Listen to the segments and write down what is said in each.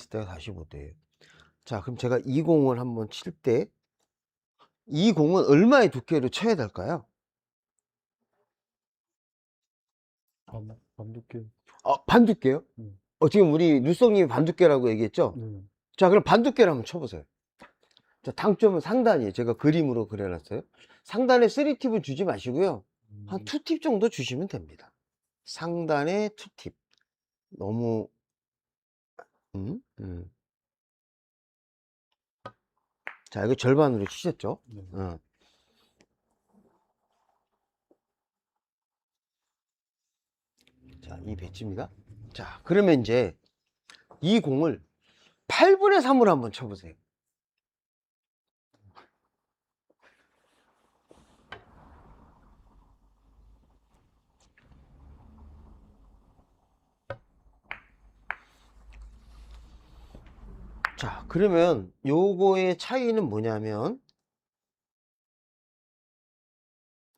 나왔을 때가 45도예요. 자, 그럼 제가 이 공을 한번 칠 때 이 공은 얼마의 두께로 쳐야 될까요? 반 두께. 반 두께요? 네. 지금 우리 루성님이 반 두께라고 얘기했죠? 네. 자, 그럼 반 두께를 한번 쳐보세요. 자, 당점은 상단이에요. 제가 그림으로 그려놨어요. 상단에 3팁은 주지 마시고요. 한 2팁 정도 주시면 됩니다. 상단에 2팁. 너무, 자, 이거 절반으로 치셨죠? 네. 자, 이 배치입니다. 자, 그러면 이제 이 공을 8분의 3으로 한번 쳐보세요. 자, 그러면 요거의 차이는 뭐냐면,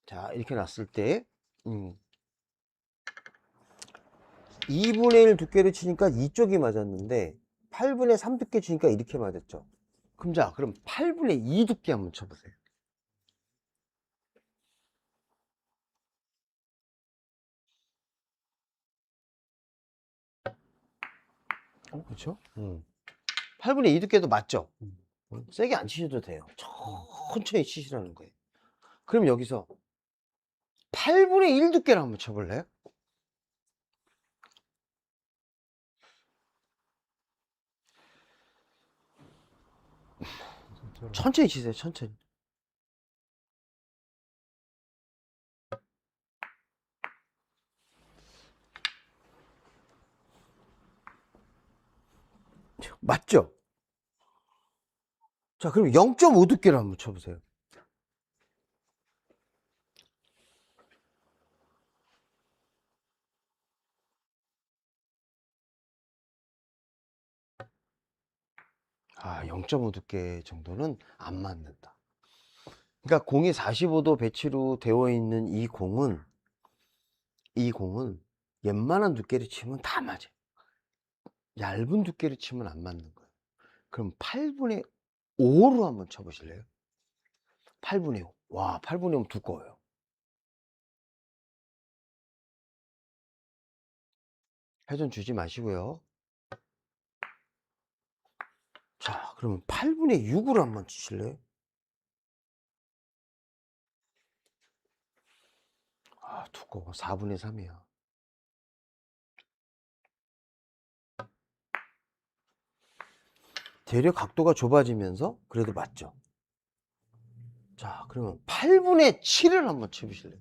자, 이렇게 놨을 때, 2분의 1 두께를 치니까 이쪽이 맞았는데, 8분의 3 두께 치니까 이렇게 맞았죠. 그럼 자, 그럼 8분의 2 두께 한번 쳐보세요. 그렇죠? 8분의 2 두께도 맞죠? 세게 안 치셔도 돼요. 천천히 치시라는 거예요. 그럼 여기서 8분의 1 두께를 한번 쳐볼래요? 천천히 치세요, 천천히. 맞죠? 자, 그럼 0.5 두께를 한번 쳐보세요. 아, 0.5 두께 정도는 안 맞는다. 그러니까 공이 45도 배치로 되어 있는 이 공은 웬만한 두께를 치면 다 맞아요. 얇은 두께를 치면 안 맞는 거예요. 그럼 8분의 5로 한번 쳐보실래요? 8분의 5. 와, 8분의 5면 두꺼워요. 회전 주지 마시고요. 자, 그러면 8분의 6으로 한번 치실래요? 아, 두꺼워. 4분의 3이야. 되려 각도가 좁아지면서 그래도 맞죠? 자, 그러면 8분의 7을 한번 쳐보실래요?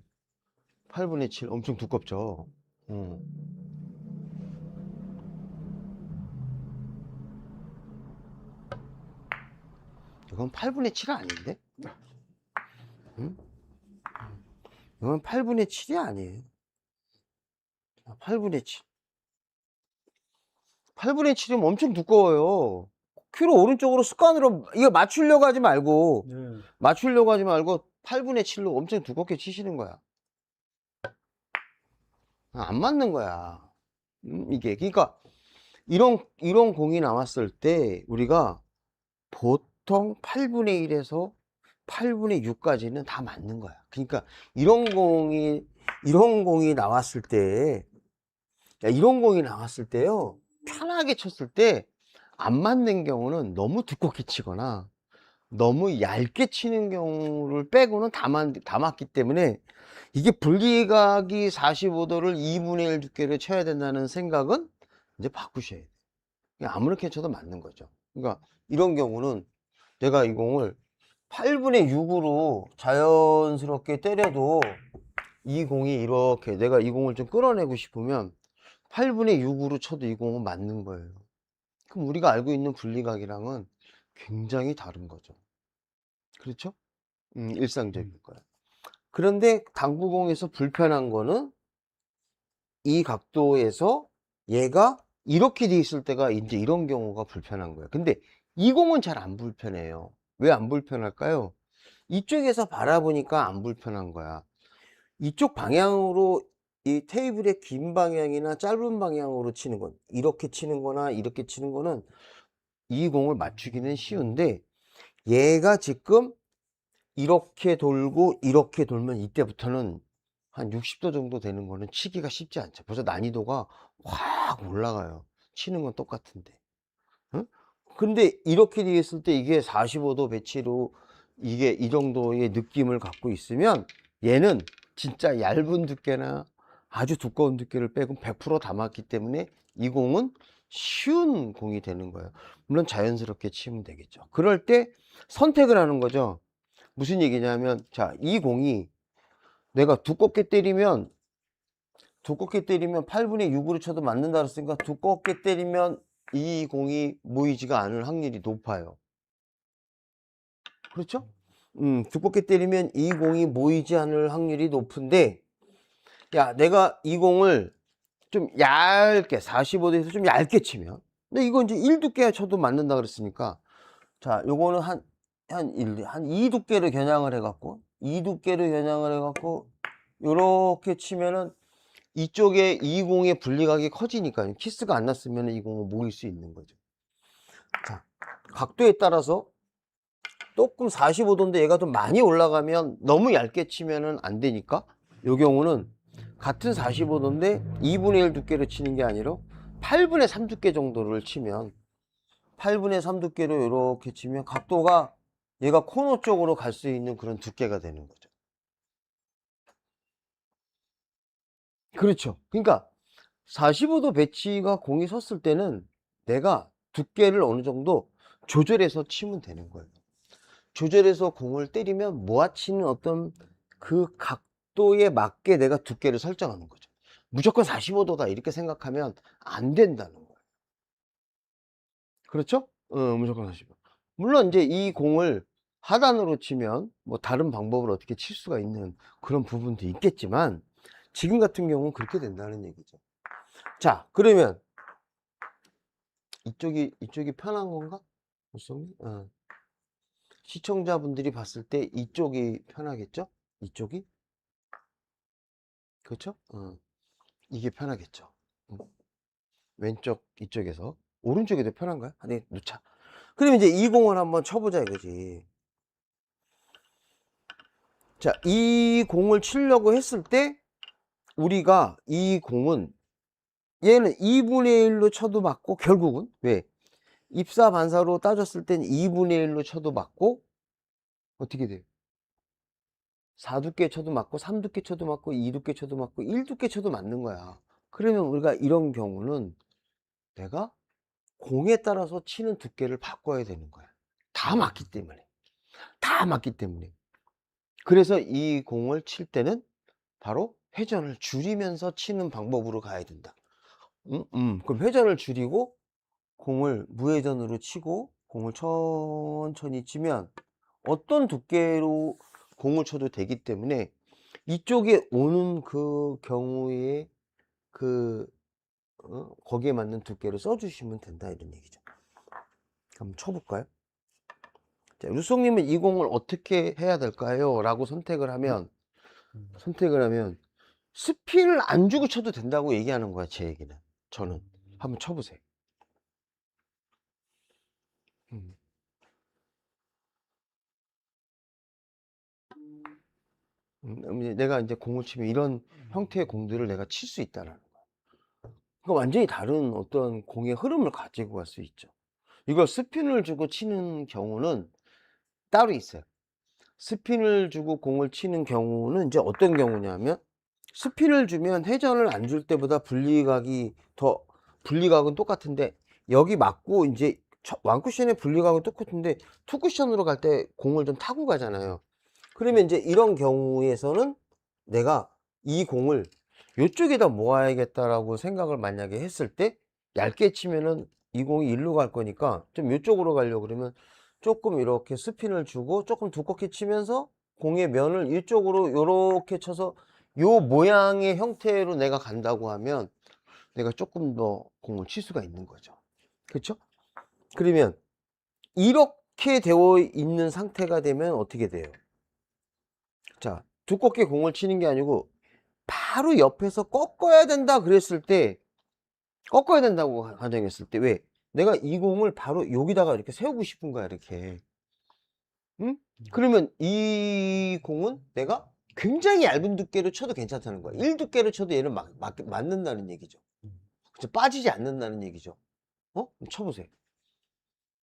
8분의 7 엄청 두껍죠? 이건 8분의 7 아닌데? 응? 이건 8분의 7이 아니에요. 8분의 7. 8분의 7이면 엄청 두꺼워요. 큐로 오른쪽으로 습관으로 이거 맞추려고 하지 말고, 네. 맞추려고 하지 말고 8분의 7로 엄청 두껍게 치시는 거야. 안 맞는 거야. 이게. 그러니까 이런 공이 나왔을 때 우리가 보통 8분의 1에서 8분의 6까지는 다 맞는 거야. 그러니까 이런 공이 나왔을 때, 이런 공이 나왔을 때요, 편하게 쳤을 때 안 맞는 경우는 너무 두껍게 치거나 너무 얇게 치는 경우를 빼고는 다 맞기 때문에 이게 분리각이 45도를 2분의 1 두께를 쳐야 된다는 생각은 이제 바꾸셔야 돼요. 그냥 아무렇게 쳐도 맞는 거죠. 그러니까 이런 경우는 내가 이 공을 8분의 6으로 자연스럽게 때려도 이 공이 이렇게 내가 이 공을 좀 끌어내고 싶으면 8분의 6으로 쳐도 이 공은 맞는 거예요. 그럼 우리가 알고 있는 분리각이랑은 굉장히 다른 거죠. 그렇죠? 일상적인 거예요. 그런데 당구공에서 불편한 거는 이 각도에서 얘가 이렇게 돼 있을 때가 이제 이런 경우가 불편한 거예요. 근데 이 공은 잘 안 불편해요. 왜 안 불편할까요? 이쪽에서 바라보니까 안 불편한 거야. 이쪽 방향으로 이 테이블의 긴 방향이나 짧은 방향으로 치는 건, 이렇게 치는 거나 이렇게 치는 거는 이 공을 맞추기는 쉬운데 얘가 지금 이렇게 돌고 이렇게 돌면 이때부터는 한 60도 정도 되는 거는 치기가 쉽지 않죠. 벌써 난이도가 확 올라가요. 치는 건 똑같은데. 응? 근데 이렇게 되어 있을 때 이게 45도 배치로 이게 이 정도의 느낌을 갖고 있으면 얘는 진짜 얇은 두께나 아주 두꺼운 두께를 빼고 100% 담았기 때문에 이 공은 쉬운 공이 되는 거예요. 물론 자연스럽게 치면 되겠죠. 그럴 때 선택을 하는 거죠. 무슨 얘기냐면, 자, 이 공이 내가 두껍게 때리면 8분의 6으로 쳐도 맞는다 그랬으니까 두껍게 때리면 이 공이 모이지가 않을 확률이 높아요. 그렇죠? 두껍게 때리면 이 공이 모이지 않을 확률이 높은데, 야, 내가 이 공을 좀 얇게, 45도에서 좀 얇게 치면, 근데 이거 이제 1두께 쳐도 맞는다 그랬으니까, 자, 요거는 한 2두께를 겨냥을 해갖고, 2두께를 겨냥을 해갖고, 요렇게 치면은 이쪽에 이 공의 분리각이 커지니까요. 키스가 안 났으면 이 공은 모일 수 있는 거죠. 자, 각도에 따라서 조금 45도인데 얘가 좀 많이 올라가면 너무 얇게 치면은 안 되니까 요 경우는 같은 45도인데 2분의 1 두께로 치는 게 아니라 8분의 3 두께 정도를 치면 8분의 3 두께로 이렇게 치면 각도가 얘가 코너 쪽으로 갈 수 있는 그런 두께가 되는 거죠. 그렇죠. 그러니까 45도 배치가 공이 섰을 때는 내가 두께를 어느 정도 조절해서 치면 되는 거예요. 조절해서 공을 때리면 모아치는 어떤 그 각도에 맞게 내가 두께를 설정하는 거죠. 무조건 45도다 이렇게 생각하면 안 된다는 거예요. 그렇죠? 무조건 45도. 물론 이제 이 공을 하단으로 치면 뭐 다른 방법을 어떻게 칠 수가 있는 그런 부분도 있겠지만 지금 같은 경우는 그렇게 된다는 얘기죠. 자, 그러면 이쪽이 편한 건가? 무슨? 시청자분들이 봤을 때 이쪽이 편하겠죠? 이쪽이? 그렇죠? 이게 편하겠죠. 왼쪽 이쪽에서 오른쪽에도 편한가요? 아니, 놓자. 그럼 이제 이 공을 한번 쳐보자 이거지. 자, 이 공을 치려고 했을 때 우리가 이 공은 얘는 2분의 1로 쳐도 맞고 결국은 왜? 입사 반사로 따졌을 땐 2분의 1로 쳐도 맞고 어떻게 돼요? 4두께 쳐도 맞고 3두께 쳐도 맞고 2두께 쳐도 맞고 1두께 쳐도 맞는 거야. 그러면 우리가 이런 경우는 내가 공에 따라서 치는 두께를 바꿔야 되는 거야. 다 맞기 때문에. 다 맞기 때문에. 그래서 이 공을 칠 때는 바로 회전을 줄이면서 치는 방법으로 가야 된다. 그럼 회전을 줄이고 공을 무회전으로 치고 공을 천천히 치면 어떤 두께로 공을 쳐도 되기 때문에 이쪽에 오는 그 경우에 거기에 맞는 두께를 써주시면 된다 이런 얘기죠. 한번 쳐볼까요? 자, 루송님은 이 공을 어떻게 해야 될까요? 라고 선택을 하면 스핀을 안 주고 쳐도 된다고 얘기하는 거야, 제 얘기는. 저는 한번 쳐보세요. 음. 내가 이제 공을 치면 이런 형태의 공들을 내가 칠 수 있다라는 거야. 그러니까 완전히 다른 어떤 공의 흐름을 가지고 갈 수 있죠. 이걸 스핀을 주고 치는 경우는 따로 있어요. 스핀을 주고 공을 치는 경우는 이제 어떤 경우냐면 스핀을 주면 회전을 안 줄 때보다 분리각은 똑같은데 여기 맞고 이제 완쿠션의 분리각은 똑같은데 투쿠션으로 갈 때 공을 좀 타고 가잖아요. 그러면 이제 이런 경우에서는 내가 이 공을 이쪽에다 모아야겠다라고 생각을 만약에 했을 때 얇게 치면은 이 공이 일로 갈 거니까 좀 이쪽으로 가려고 그러면 조금 이렇게 스핀을 주고 조금 두껍게 치면서 공의 면을 이쪽으로 이렇게 쳐서 요 모양의 형태로 내가 간다고 하면 내가 조금 더 공을 칠 수가 있는 거죠. 그렇죠? 그러면 이렇게 되어 있는 상태가 되면 어떻게 돼요? 자, 두껍게 공을 치는 게 아니고 바로 옆에서 꺾어야 된다 그랬을 때 꺾어야 된다고 가정했을 때 왜? 내가 이 공을 바로 여기다가 이렇게 세우고 싶은 거야, 이렇게. 응? 그러면 이 공은 내가 굉장히 얇은 두께로 쳐도 괜찮다는 거야. 1두께로 쳐도 얘는 맞는다는 얘기죠. 그죠? 빠지지 않는다는 얘기죠. 쳐보세요.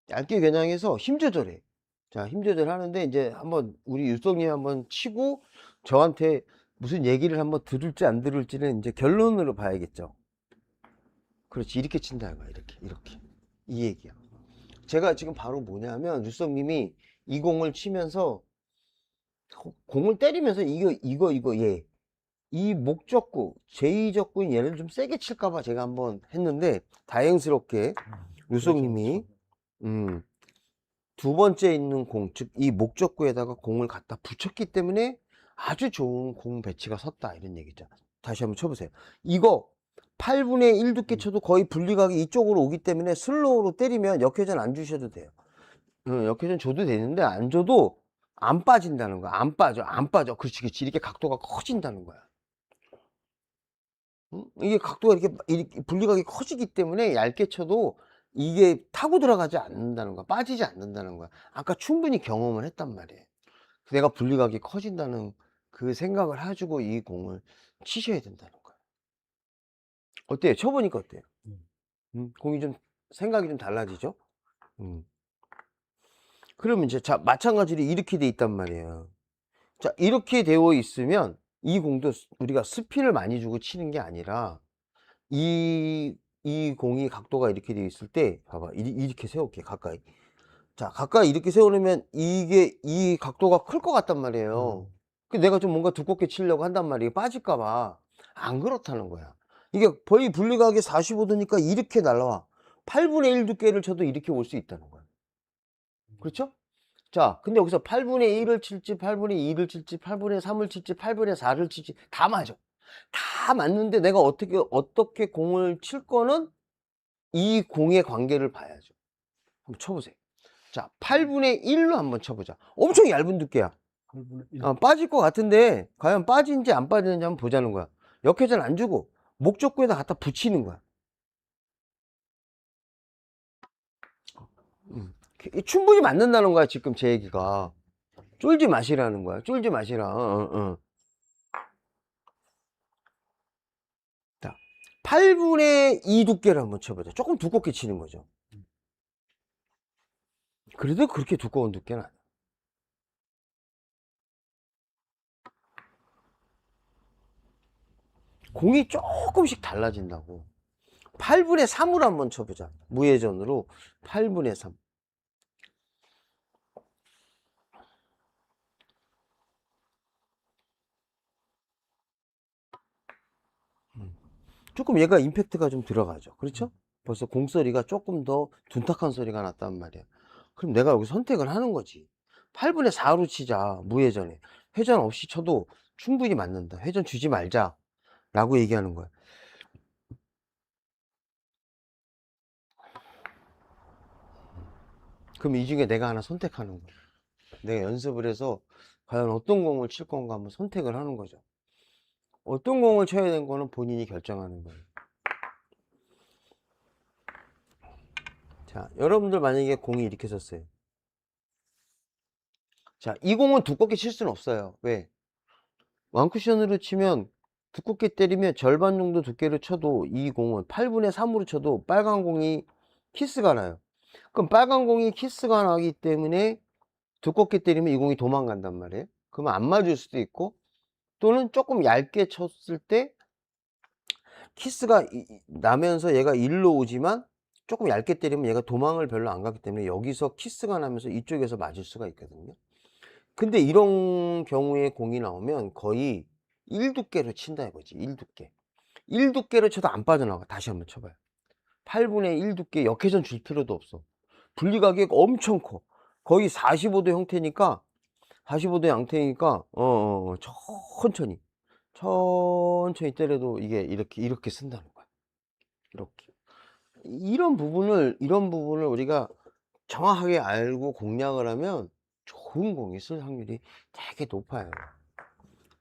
얇게 겨냥해서 힘 조절해. 자, 힘 조절하는데 이제 한번 우리 유성님 한번 치고 저한테 무슨 얘기를 한번 들을지 안 들을지는 이제 결론으로 봐야겠죠. 그렇지, 이렇게 친다 이거야. 이렇게 이 얘기야. 제가 지금 바로 뭐냐면 유성님이 이 공을 치면서 공을 때리면서 이거 얘 이 목적구 제2적구인 얘를 좀 세게 칠까봐 제가 한번 했는데 다행스럽게 유성님이 두 번째 있는 공, 즉 이 목적구에다가 공을 갖다 붙였기 때문에 아주 좋은 공 배치가 섰다 이런 얘기죠. 다시 한번 쳐보세요. 이거 8분의 1 두께 쳐도 거의 분리각이 이쪽으로 오기 때문에 슬로우로 때리면 역회전 안 주셔도 돼요. 역회전 줘도 되는데 안 줘도 안 빠진다는 거야. 안 빠져. 그렇지. 이렇게 각도가 커진다는 거야. 이게 각도가 이렇게 분리각이 커지기 때문에 얇게 쳐도 이게 타고 들어가지 않는다는 거야. 빠지지 않는다는 거야. 아까 충분히 경험을 했단 말이에요. 내가 분리각이 커진다는 그 생각을 해주고 이 공을 치셔야 된다는 거야. 어때요? 쳐보니까 어때요? 공이 좀 생각이 좀 달라지죠? 그러면 이제 자 마찬가지로 이렇게 돼 있단 말이에요. 자, 이렇게 되어 있으면 이 공도 우리가 스핀을 많이 주고 치는 게 아니라 이 공이 각도가 이렇게 되어 있을 때 봐봐, 이렇게 세울게. 가까이. 자, 가까이 이렇게 세우려면 이 각도가 클 것 같단 말이에요. 내가 좀 뭔가 두껍게 치려고 한단 말이에요. 빠질까 봐. 안 그렇다는 거야. 이게 거의 분리각이 45도니까 이렇게 날라와. 8분의 1 두께를 쳐도 이렇게 올 수 있다는 거야. 그렇죠? 자, 근데 여기서 8분의 1을 칠지 8분의 2를 칠지 8분의 3을 칠지 8분의 4를 칠지 다 맞아. 다 맞는데 내가 어떻게 공을 칠 거는 이 공의 관계를 봐야죠. 한번 쳐보세요. 자, 8분의 1로 한번 쳐보자. 엄청 얇은 두께야. 빠질 것 같은데 과연 빠진지 안 빠지는지 한번 보자는 거야. 역회전 안 주고 목적구에다 갖다 붙이는 거야. 충분히 맞는다는 거야. 지금 제 얘기가. 쫄지 마시라는 거야. 쫄지 마시라. 자, 8분의 2 두께를 한번 쳐보자. 조금 두껍게 치는 거죠. 그래도 그렇게 두꺼운 두께는 아니야. 공이 조금씩 달라진다고. 8분의 3으로 한번 쳐보자. 무회전으로 8분의 3. 조금 얘가 임팩트가 좀 들어가죠. 그렇죠? 벌써 공소리가 조금 더 둔탁한 소리가 났단 말이야. 그럼 내가 여기 선택을 하는 거지. 8분의 4로 치자. 무회전에. 회전 없이 쳐도 충분히 맞는다. 회전 주지 말자. 라고 얘기하는 거야. 그럼 이 중에 내가 하나 선택하는 거야. 내가 연습을 해서 과연 어떤 공을 칠 건가 한번 선택을 하는 거죠. 어떤 공을 쳐야 되는 거는 본인이 결정하는 거예요. 자, 여러분들 만약에 공이 이렇게 섰어요. 자, 이 공은 두껍게 칠 수는 없어요. 왜? 완쿠션으로 치면 두껍게 때리면 절반 정도 두께로 쳐도 이 공은 8분의 3으로 쳐도 빨간 공이 키스가 나요. 그럼 빨간 공이 키스가 나기 때문에 두껍게 때리면 이 공이 도망간단 말이에요. 그러면 안 맞을 수도 있고 또는 조금 얇게 쳤을 때 키스가 나면서 얘가 일로 오지만 조금 얇게 때리면 얘가 도망을 별로 안 가기 때문에 여기서 키스가 나면서 이쪽에서 맞을 수가 있거든요. 근데 이런 경우에 공이 나오면 거의 1두께로 친다 이거지. 1두께. 1두께로 쳐도 안 빠져나가. 다시 한번 쳐봐요. 8분의 1두께 역회전 줄 필요도 없어. 분리각이 엄청 커. 거의 45도 형태니까 45도 양태니까 천천히 때려도 이게 이렇게 쓴다는 거야. 이렇게. 이런 부분을 우리가 정확하게 알고 공략을 하면 좋은 공이 쓸 확률이 되게 높아요.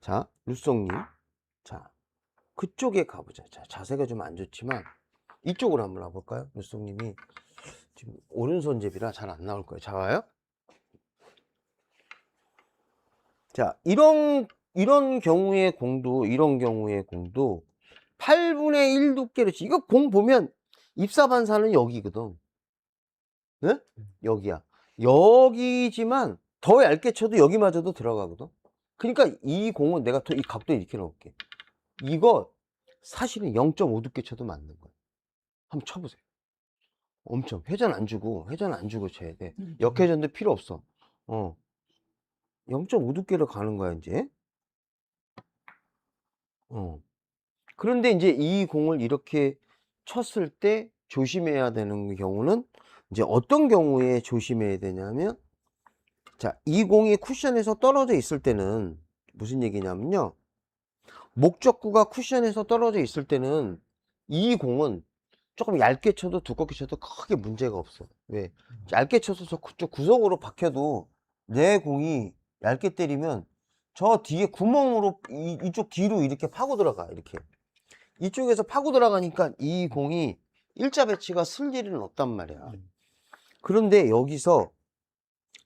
자, 루송님. 자, 그쪽에 가보자. 자, 자세가 좀 안 좋지만 이쪽으로 한번 와볼까요? 루송님이. 지금 오른손잡이라 잘 안 나올 거예요. 자와요. 자, 이런 경우의 공도 8분의 1 두께로 이거 공 보면 입사 반사는 여기거든. 네? 여기야. 여기지만 더 얇게 쳐도 여기마저도 들어가거든. 그러니까 이 공은 내가 이 각도 이렇게 넣을게. 이거 사실은 0.5 두께 쳐도 맞는 거야. 한번 쳐보세요. 엄청 회전 안 주고 쳐야 돼. 역회전도 필요 없어. 0.5 두께로 가는 거야 이제. 그런데 이제 이 공을 이렇게 쳤을 때 조심해야 되는 경우는 이제 어떤 경우에 조심해야 되냐면, 자, 이 공이 쿠션에서 떨어져 있을 때는 무슨 얘기냐면요. 목적구가 쿠션에서 떨어져 있을 때는 이 공은 조금 얇게 쳐도 두껍게 쳐도 크게 문제가 없어. 왜? 얇게 쳐서 저쪽 구석으로 박혀도 내 공이 얇게 때리면 저 뒤에 구멍으로 이쪽 뒤로 이렇게 파고 들어가. 이렇게 이쪽에서 파고 들어가니까 이 공이 일자 배치가 쓸 일은 없단 말이야. 그런데 여기서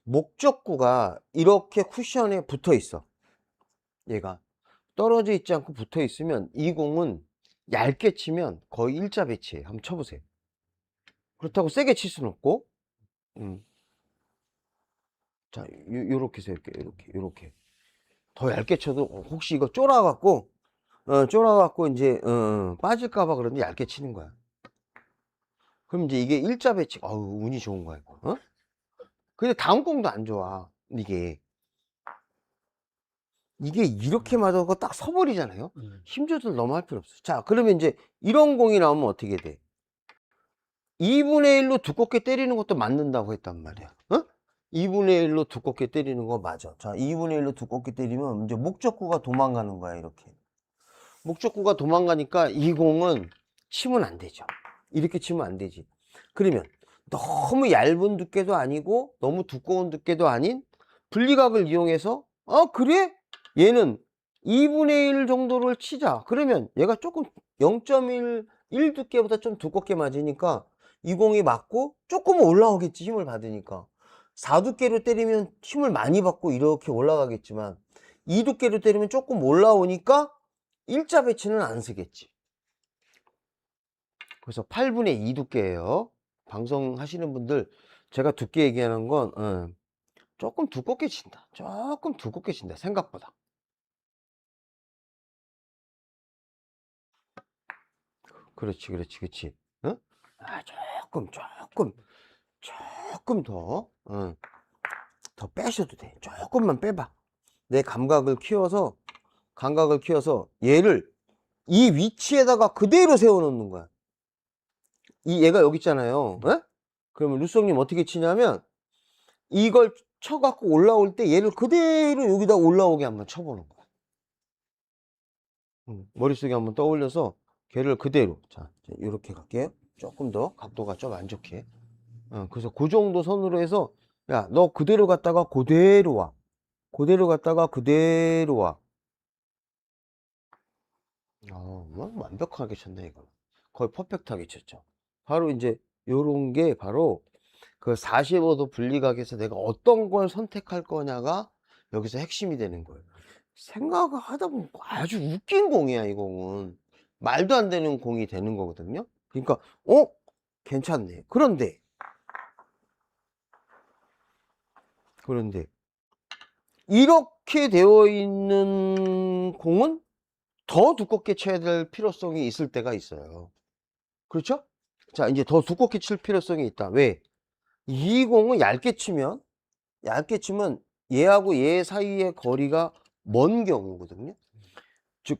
목적구가 이렇게 쿠션에 붙어 있어. 얘가 떨어져 있지 않고 붙어 있으면 이 공은 얇게 치면 거의 일자 배치예요. 한번 쳐보세요. 그렇다고 세게 칠 수는 없고, 자, 요렇게 해서 요렇게 더 얇게 쳐도 혹시 이거 쫄아갖고 이제 빠질까봐 그런데 얇게 치는 거야. 그럼 이제 이게 일자 배치, 운이 좋은 거야 이거. 근데 다음 공도 안 좋아. 이게 이렇게 맞아서 딱 서버리잖아요. 힘 조절 너무 할 필요 없어. 자, 그러면 이제 이런 공이 나오면 어떻게 돼? 2분의 1로 두껍게 때리는 것도 맞는다고 했단 말이야. 2분의 1로 두껍게 때리는 거 맞아. 자, 2분의 1로 두껍게 때리면 이제 목적구가 도망가는 거야, 이렇게. 목적구가 도망가니까 이 공은 치면 안 되죠. 이렇게 치면 안 되지. 그러면 너무 얇은 두께도 아니고 너무 두꺼운 두께도 아닌 분리각을 이용해서 그래? 얘는 2분의 1 정도를 치자. 그러면 얘가 조금 0.1 두께보다 좀 두껍게 맞으니까 이 공이 맞고 조금 올라오겠지. 힘을 받으니까 4 두께로 때리면 힘을 많이 받고 이렇게 올라가겠지만 2 두께로 때리면 조금 올라오니까 일자 배치는 안 쓰겠지. 그래서 8분의 2 두께예요. 방송하시는 분들 제가 두께 얘기하는 건 조금 두껍게 친다. 조금 두껍게 친다. 생각보다. 그렇지. 응? 조금 더 빼셔도 돼. 조금만 빼봐. 내 감각을 키워서 얘를 이 위치에다가 그대로 세워놓는 거야. 얘가 여기 있잖아요. 그러면 루성님 어떻게 치냐면 이걸 쳐갖고 올라올 때 얘를 그대로 여기다 올라오게 한번 쳐보는 거야. 머릿속에 한번 떠올려서 걔를 그대로. 자, 이렇게 갈게요. 조금 더 각도가 좀 안 좋게. 그래서 그 정도 선으로 해서, 야, 너 그대로 갔다가 그대로 와. 그대로 갔다가 그대로 와. 뭐 완벽하게 쳤네, 이거. 거의 퍼펙트하게 쳤죠. 바로 이제 요런 게 바로 그 45도 분리각에서 내가 어떤 걸 선택할 거냐가 여기서 핵심이 되는 거예요. 생각을 하다 보면 아주 웃긴 공이야, 이 공은. 말도 안 되는 공이 되는 거거든요. 그러니까, 괜찮네. 그런데, 이렇게 되어 있는 공은 더 두껍게 쳐야 될 필요성이 있을 때가 있어요. 그렇죠? 자, 이제 더 두껍게 칠 필요성이 있다. 왜? 이 공은 얇게 치면 얘하고 얘 사이의 거리가 먼 경우거든요. 즉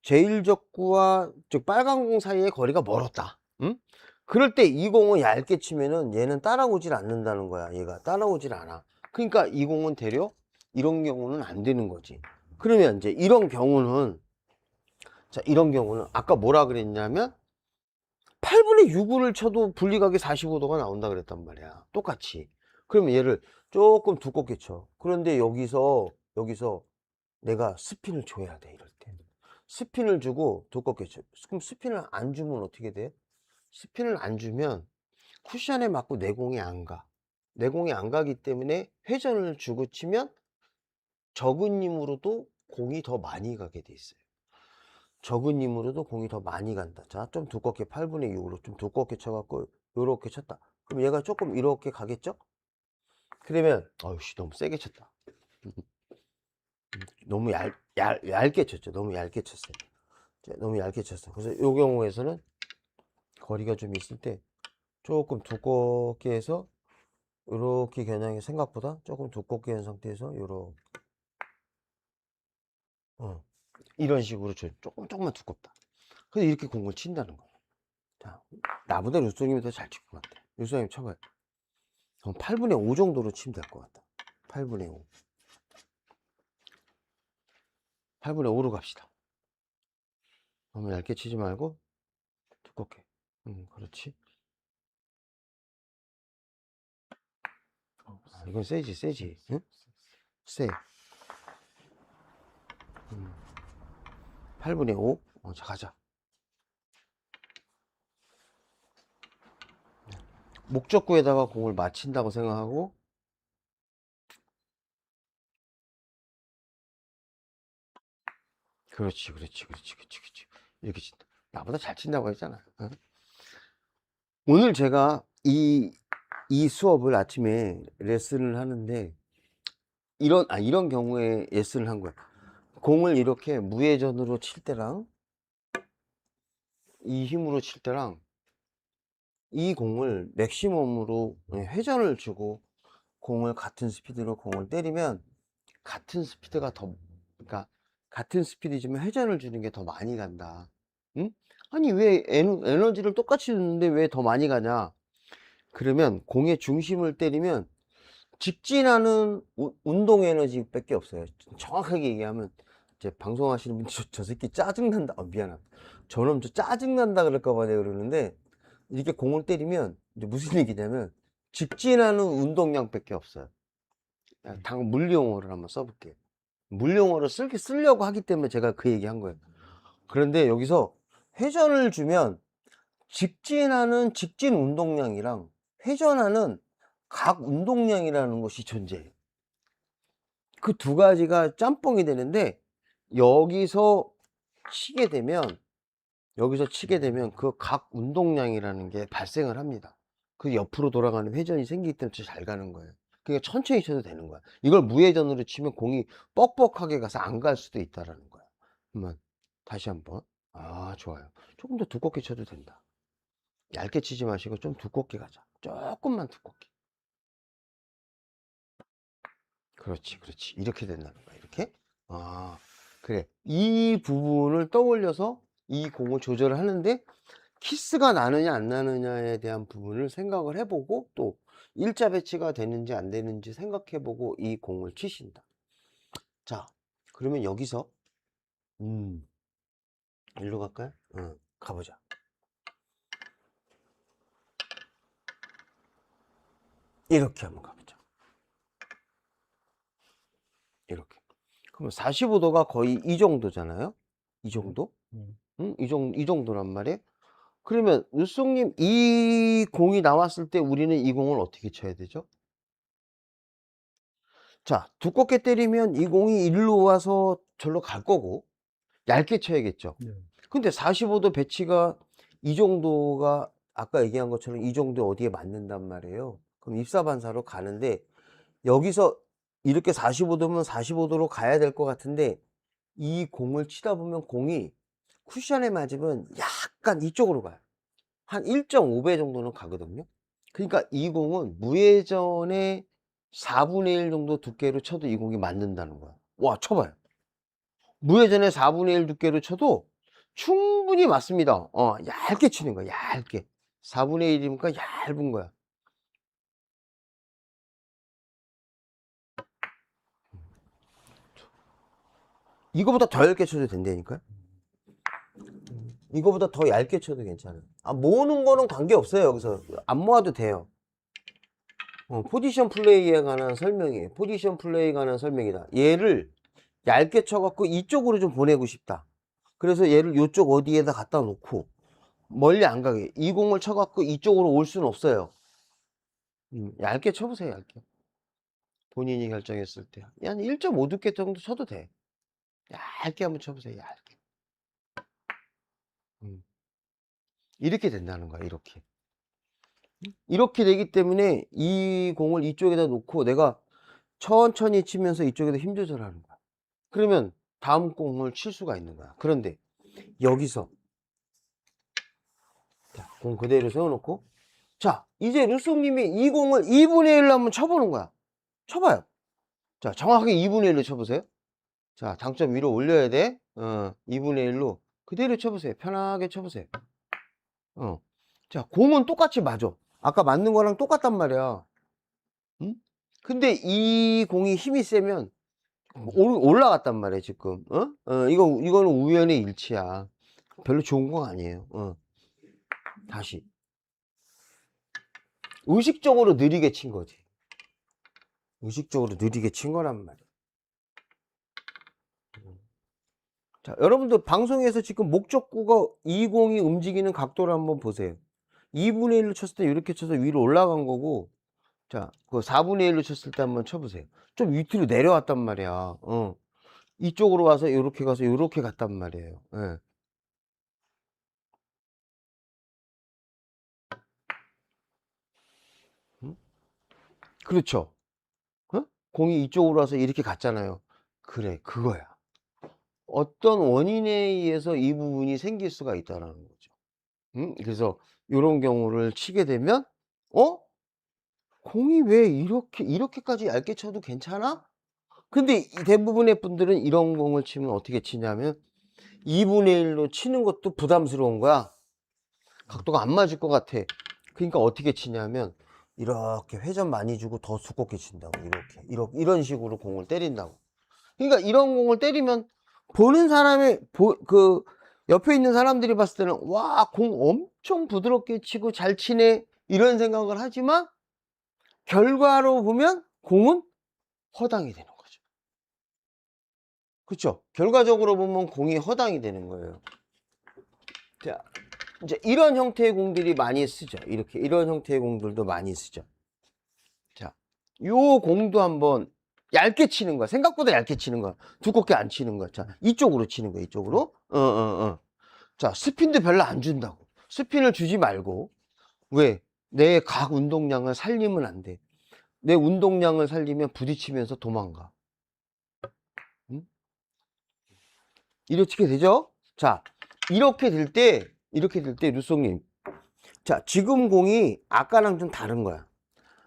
제1적구와 즉 빨간 공 사이의 거리가 멀었다. 그럴 때 이 공은 얇게 치면은 얘는 따라오질 않는다는 거야. 얘가 따라오질 않아. 그러니까 이 공은 되려 이런 경우는 안 되는 거지. 그러면 이제 이런 경우는 아까 뭐라 그랬냐면 8분의 6을 쳐도 분리각이 45도가 나온다 그랬단 말이야. 똑같이. 그러면 얘를 조금 두껍게 쳐. 그런데 여기서 내가 스핀을 줘야 돼, 이럴 때. 스핀을 주고 두껍게 쳐. 그럼 스핀을 안 주면 어떻게 돼? 스핀을 안 주면 쿠션에 맞고 내 공이 안 가. 내 공이 안 가기 때문에 회전을 주고 치면 적은 힘으로도 공이 더 많이 가게 돼 있어요. 적은 힘으로도 공이 더 많이 간다. 자, 좀 두껍게 8분의 6으로 좀 두껍게 쳐갖고 요렇게 쳤다. 그럼 얘가 조금 이렇게 가겠죠? 그러면 어이씨 너무 세게 쳤다. 너무 얇게 쳤죠. 너무 얇게 쳤어요. 너무 얇게 쳤어. 그래서 이 경우에서는 거리가 좀 있을 때 조금 두껍게 해서 이렇게 겨냥이 생각보다 조금 두껍게 한 상태에서 요렇게 이런 식으로 줘. 조금만 두껍다. 그래서 이렇게 공을 친다는 거예요. 자, 나보다 루소님이 더 잘 칠 것 같아. 루소님 쳐봐요. 8분의 5 정도로 치면 될 것 같다. 8분의 5. 8분의 5로 갑시다. 너무 얇게 치지 말고 두껍게. 그렇지. 이건 세지. 응? 세. 8분의 5. 자, 가자. 목적구에다가 공을 맞힌다고 생각하고 그렇지. 이렇게 친다. 나보다 잘 친다고 했잖아. 응? 오늘 제가 이 수업을 아침에 레슨을 하는데 이런 경우에 레슨을 한 거야. 공을 이렇게 무회전으로 칠 때랑 이 힘으로 칠 때랑 이 공을 맥시멈으로 회전을 주고 공을 같은 스피드로 공을 때리면 같은 스피드가 더, 그러니까 같은 스피드지만 회전을 주는 게 더 많이 간다. 응? 아니 왜 에너지를 똑같이 주는데 왜 더 많이 가냐? 그러면 공의 중심을 때리면 직진하는 운동 에너지밖에 없어요. 정확하게 얘기하면 이제 방송하시는 분이 저 새끼 짜증난다. 미안합니다. 저놈 저 짜증난다 그럴까봐 내가 그러는데 이렇게 공을 때리면 이제 무슨 얘기냐면 직진하는 운동량밖에 없어요. 당 물리용어를 한번 써볼게요. 물리용어를 쓰려고 하기 때문에 제가 그 얘기 한 거예요. 그런데 여기서 회전을 주면 직진하는 직진 운동량이랑 회전하는 각 운동량이라는 것이 존재해요. 그 두 가지가 짬뽕이 되는데 여기서 치게 되면 그 각 운동량이라는 게 발생을 합니다. 그 옆으로 돌아가는 회전이 생기기 때문에 잘 가는 거예요. 그러니까 천천히 쳐도 되는 거야. 이걸 무회전으로 치면 공이 뻑뻑하게 가서 안 갈 수도 있다라는 거야. 한번 다시 한번. 아, 좋아요. 조금 더 두껍게 쳐도 된다. 얇게 치지 마시고 좀 두껍게 가자. 조금만 두껍게. 그렇지. 이렇게 된다는 거야. 이렇게. 아, 그래. 이 부분을 떠올려서 이 공을 조절을 하는데 키스가 나느냐 안 나느냐에 대한 부분을 생각을 해보고 또 일자 배치가 되는지 안 되는지 생각해보고 이 공을 치신다. 자, 그러면 여기서 일로 갈까요? 가보자. 이렇게 한번 가보자. 이렇게. 그럼 45도가 거의 이 정도잖아요. 이 정도? 이 정도란 말이에요. 그러면 뉴송님 이 공이 나왔을 때 우리는 이 공을 어떻게 쳐야 되죠? 자, 두껍게 때리면 이 공이 일로 와서 절로 갈 거고 얇게 쳐야겠죠. 근데 45도 배치가 이 정도가 아까 얘기한 것처럼 이 정도 어디에 맞는단 말이에요. 그럼 입사반사로 가는데 여기서 이렇게 45도면 45도로 가야 될 것 같은데 이 공을 치다 보면 공이 쿠션에 맞으면 약간 이쪽으로 가요. 한 1.5배 정도는 가거든요. 그러니까 이 공은 무회전의 4분의 1 정도 두께로 쳐도 이 공이 맞는다는 거야. 와, 쳐봐요. 무회전의 4분의 1 두께로 쳐도 충분히 맞습니다. 얇게 치는 거야. 얇게. 4분의 1이니까 얇은 거야. 이거보다 더 얇게 쳐도 된다니까요. 이거보다 더 얇게 쳐도 괜찮아요. 모으는 거는 관계없어요. 여기서 안 모아도 돼요. 포지션 플레이에 관한 설명이에요. 포지션 플레이에 관한 설명이다. 얘를 얇게 쳐갖고 이쪽으로 좀 보내고 싶다. 그래서 얘를 이쪽 어디에다 갖다 놓고 멀리 안 가게 이 공을 쳐갖고 이쪽으로 올 수는 없어요. 얇게 쳐보세요, 얇게. 본인이 결정했을 때. 한 1.5 두께 정도 쳐도 돼. 얇게 한번 쳐보세요, 얇게. 이렇게 된다는 거야, 이렇게. 이렇게 되기 때문에 이 공을 이쪽에다 놓고 내가 천천히 치면서 이쪽에다 힘 조절하는 거야. 그러면 다음 공을 칠 수가 있는 거야. 그런데 여기서 자, 공 그대로 세워놓고 자, 이제 루송님이 이 공을 2분의 1로 한번 쳐보는 거야. 쳐봐요. 자, 정확하게 2분의 1로 쳐보세요. 자, 당점 위로 올려야 돼. 2분의 1로 그대로 쳐보세요. 편하게 쳐보세요. 자, 공은 똑같이 맞아. 아까 맞는 거랑 똑같단 말이야. 응? 근데 이 공이 힘이 세면 올라갔단 말이야, 지금. 이거는 우연의 일치야. 별로 좋은 건 아니에요. 다시. 의식적으로 느리게 친 거지. 의식적으로 느리게 친 거란 말이야. 자, 여러분들 방송에서 지금 목적구가 이 공이 움직이는 각도를 한번 보세요. 2분의 1로 쳤을 때 이렇게 쳐서 위로 올라간 거고, 자, 그 4분의 1로 쳤을 때 한번 쳐보세요. 좀 밑으로 내려왔단 말이야. 이쪽으로 와서 이렇게 가서 이렇게 갔단 말이에요. 예. 그렇죠. 공이 이쪽으로 와서 이렇게 갔잖아요. 그래, 그거야. 어떤 원인에 의해서 이 부분이 생길 수가 있다는 거죠. 그래서 이런 경우를 치게 되면, 공이 왜 이렇게까지 얇게 쳐도 괜찮아? 근데 이 대부분의 분들은 이런 공을 치면 어떻게 치냐면 2분의 1로 치는 것도 부담스러운 거야. 각도가 안 맞을 것 같아. 그러니까 어떻게 치냐면 이렇게 회전 많이 주고 더 두껍게 친다고. 이런 식으로 공을 때린다고. 그러니까 이런 공을 때리면 보는 사람의 그 옆에 있는 사람들이 봤을 때는 와, 공 엄청 부드럽게 치고 잘 치네 이런 생각을 하지만 결과로 보면 공은 허당이 되는 거죠. 그렇죠? 결과적으로 보면 공이 허당이 되는 거예요. 자, 이제 이런 형태의 공들이 많이 쓰죠. 이런 형태의 공들도 많이 쓰죠. 자, 요 공도 한번 얇게 치는 거야. 생각보다 얇게 치는 거야. 두껍게 안 치는 거야. 자, 이쪽으로 치는 거야. 이쪽으로. 자, 스핀도 별로 안 준다고. 스핀을 주지 말고. 왜? 내 각 운동량을 살리면 안 돼. 내 운동량을 살리면 부딪히면서 도망가. 응? 이렇게 되죠? 자, 이렇게 될 때, 루송님. 자, 지금 공이 아까랑 좀 다른 거야.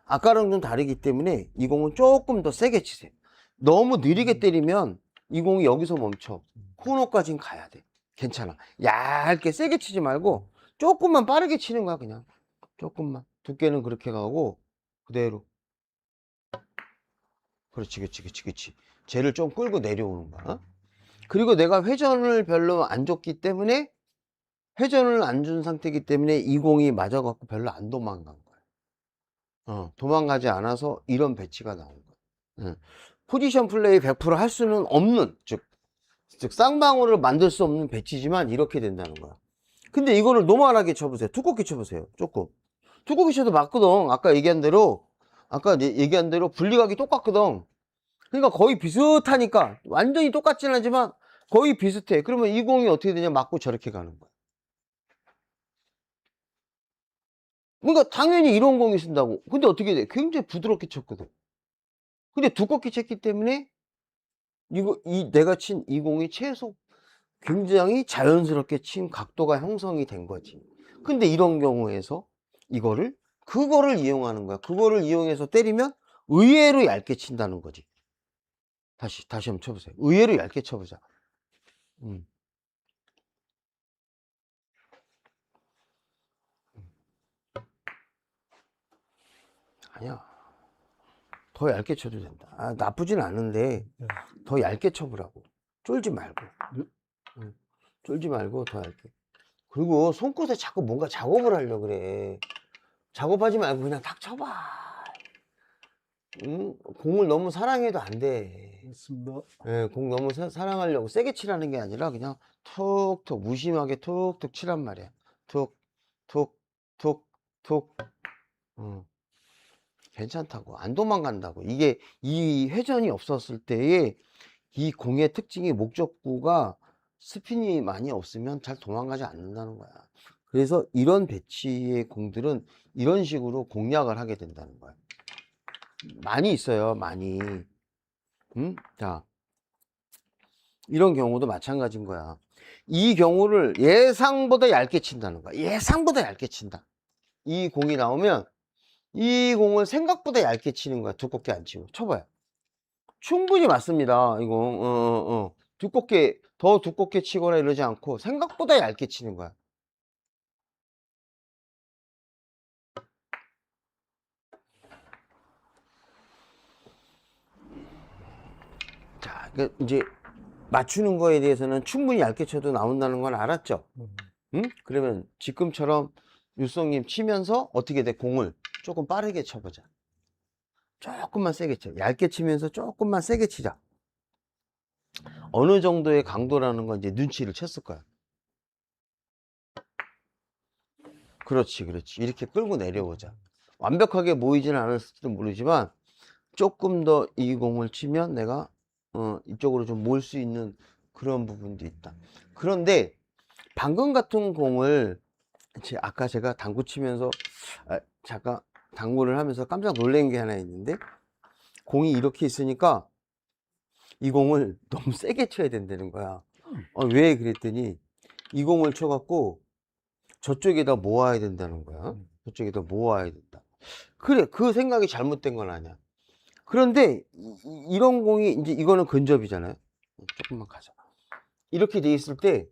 아까랑 좀 다르기 때문에 이 공은 조금 더 세게 치세요. 너무 느리게 때리면 이 공이 여기서 멈춰. 코너까지는 가야 돼. 괜찮아. 얇게 세게 치지 말고 조금만 빠르게 치는 거야, 그냥. 조금만. 두께는 그렇게 가고 그대로. 그렇지. 쟤를 좀 끌고 내려오는 거야. 그리고 내가 회전을 별로 안 줬기 때문에 회전을 안 준 상태이기 때문에 이 공이 맞아갖고 별로 안 도망간 거야. 도망가지 않아서 이런 배치가 나온 거야. 포지션 플레이 100%할 수는 없는, 즉 쌍방울을 만들 수 없는 배치지만 이렇게 된다는 거야. 근데 이거를 노멀하게 쳐보세요. 두껍게 쳐보세요. 조금. 두껍게 쳐도 맞거든. 아까 얘기한 대로 분리각이 똑같거든. 그러니까 거의 비슷하니까 완전히 똑같진 않지만 거의 비슷해. 그러면 이 공이 어떻게 되냐? 맞고 저렇게 가는 거야. 그러니까 당연히 이런 공이 쓴다고. 근데 어떻게 돼? 굉장히 부드럽게 쳤거든. 근데 두껍게 쳤기 때문에 내가 친 이 공이 최소 굉장히 자연스럽게 친 각도가 형성이 된 거지. 근데 이런 경우에서 그거를 이용하는 거야. 그거를 이용해서 때리면 의외로 얇게 친다는 거지. 다시 한번 쳐보세요. 의외로 얇게 쳐보자. 음. 아니야. 더 얇게 쳐도 된다. 나쁘진 않은데 더 얇게 쳐보라고. 쫄지 말고. 쫄지 말고 더 얇게. 그리고 손끝에 자꾸 뭔가 작업을 하려고 그래. 작업하지 말고 그냥 탁 쳐봐. 공을 너무 사랑해도 안 돼. 맞습니다. 예, 공 너무 사랑하려고 세게 치라는 게 아니라 그냥 툭툭 무심하게 툭툭 치란 말이야. 툭, 툭, 툭, 툭. 괜찮다고. 안 도망간다고. 이게 이 회전이 없었을 때에 이 공의 특징이 목적구가 스핀이 많이 없으면 잘 도망가지 않는다는 거야. 그래서 이런 배치의 공들은 이런 식으로 공략을 하게 된다는 거야. 많이 있어요, 많이. 자, 이런 경우도 마찬가지인 거야. 이 경우를 예상보다 얇게 친다는 거야. 예상보다 얇게 친다. 이 공이 나오면 이 공을 생각보다 얇게 치는 거야. 두껍게 안 치고. 쳐봐요. 충분히 맞습니다. 이거, 두껍게, 더 두껍게 치거나 이러지 않고 생각보다 얇게 치는 거야. 자, 이제 맞추는 거에 대해서는 충분히 얇게 쳐도 나온다는 건 알았죠? 응? 그러면 지금처럼 유성님 치면서 어떻게 돼? 공을 조금 빠르게 쳐보자. 조금만 세게 쳐. 얇게 치면서 조금만 세게 치자. 어느 정도의 강도라는 건 이제 눈치를 챘을 거야. 그렇지, 그렇지. 이렇게 끌고 내려오자. 완벽하게 모이지는 않았을지도 모르지만 조금 더 이 공을 치면 내가 이쪽으로 좀 모을 수 있는 그런 부분도 있다. 그런데 방금 같은 공을 아까 제가 당구 치면서 잠깐 당구를 하면서 깜짝 놀란 게 하나 있는데, 공이 이렇게 있으니까 이 공을 너무 세게 쳐야 된다는 거야. 왜 그랬더니 이 공을 쳐갖고 저쪽에다 모아야 된다는 거야. 저쪽에다 모아야 된다. 그래, 그 생각이 잘못된 건 아니야. 그런데 이런 공이 이제 이거는 근접이잖아요. 조금만 가자. 이렇게 돼 있을 때